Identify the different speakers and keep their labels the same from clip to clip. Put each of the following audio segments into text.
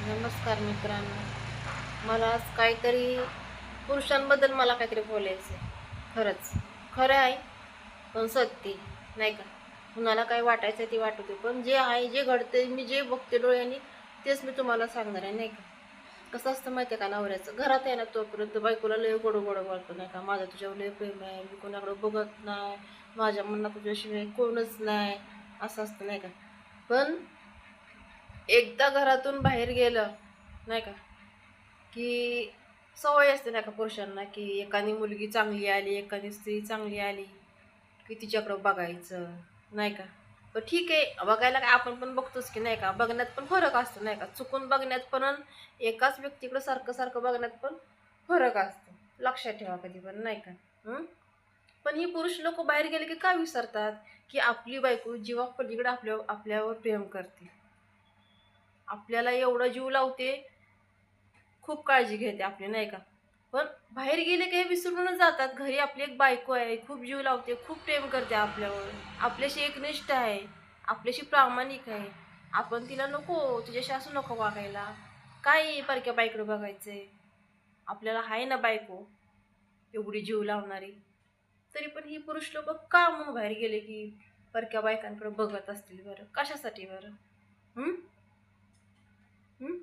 Speaker 1: नमस्कार मित्रांनो. मला आज काहीतरी पुरुषांबद्दल मला काहीतरी बोलायचं आहे. खरंच खरं आहे, पण सत्य नाही का. कुणाला काय वाटायचं ते वाटू दे, पण जे आहे जे घडते मी जे बघते डोळ्यांनी तेच मी तुम्हाला सांगणार आहे नाही का. कसं असतं माहिती आहे का, नवऱ्याचं घरात आहे ना तोपर्यंत बायकोला लय गोड गोड बोलतो नाही का. माझं तुझ्यावर लय प्रेम आहे, मी कोणाकडे बघत नाही, माझ्या मनात तुझ्याशिवाय कोणच नाही, असं असतं नाही का. पण एकदा घरातून बाहेर गेलं नाही का, की सवय असते नाही का पुरुषांना, की एखादी मुलगी चांगली आली, एखादी स्त्री चांगली आली, की तिच्याकडं बघायचं नाही का. पण ठीक आहे, बघायला काय आपण पण बघतोच की नाही का. बघण्यात पण फरक असतो नाही का, चुकून बघण्यात पण आणि एकाच व्यक्तीकडे सारखं सारखं बघण्यात पण फरक असतो. लक्षात ठेवा कधी पण नाही का. हं? पण ही पुरुष लोक बाहेर गेले की का विसरतात, की आपली बायको जीवा पलीकडे आपल्यावर प्रेम करते, आपल्याला एवढं जीव लावते, खूप काळजी घेते आपली नाही का. पण बाहेर गेले काही विसरूनच जातात. घरी आपली एक बायको आहे, खूप जीव लावते, खूप प्रेम करते आपल्यावर, आपल्याशी एकनिष्ठ आहे, आपल्याशी प्रामाणिक आहे. आपण तिला नको, तुझ्याशी असं नको वागायला, काय परक्या बाईकडे बघायचंय. आपल्याला आहे ना बायको एवढी जीव लावणारी. तरी पण ही पुरुष लोक का म्हणून बाहेर गेले की परक्या बायकांकडे बघत असतील बरं, कशासाठी बरं? हम्म. हम्म.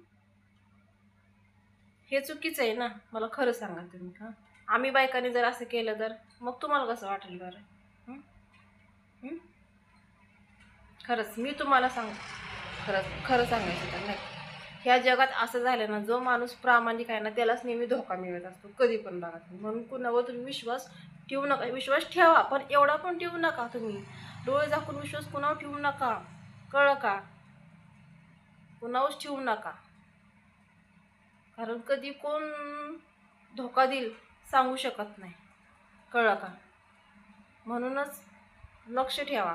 Speaker 1: हे चुकीचं आहे ना. मला खरं सांगा तुम्ही. हां, आम्ही बायकांनी जर असं केलं तर मग तुम्हाला कसं वाटेल बरं? हं? हं? खरंच मी तुम्हाला खरंच खरं सांगायचं तर नाही, ह्या जगात असं झालं ना, जो माणूस प्रामाणिक आहे ना त्यालाच नेहमी धोका मिळत असतो, कधी पण बघा तुम्ही. म्हणून कुणावर तुम्ही विश्वास ठेवू नका. विश्वास ठेवा, पण एवढा पण ठेवू नका तुम्ही. डोळे झाकून विश्वास कुणावर ठेवू नका, कळलं का. कुणावरच ठेवू नका, कारण कधी कोण धोका देईल सांगू शकत नाही, कळलं का. म्हणूनच लक्ष ठेवा.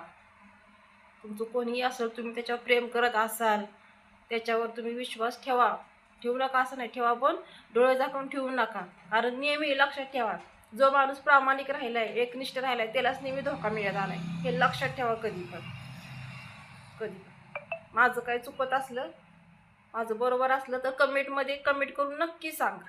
Speaker 1: तुमचं कोणीही असेल, तुम्ही त्याच्यावर प्रेम करत असाल, त्याच्यावर तुम्ही विश्वास ठेवा. ठेवू नका असं नाही, ठेवा पण डोळे झाकून ठेवू नका. कारण नेहमी लक्षात ठेवा, जो माणूस प्रामाणिक राहिलाय, एकनिष्ठ राहिलाय, त्यालाच नेहमी धोका मिळत आलाय. हे लक्षात ठेवा कधी पण. कधी पण माझं काही चुकत असलं, माझं बरोबर असलं तर कमेंटमध्ये कमेंट करून नक्की सांगा.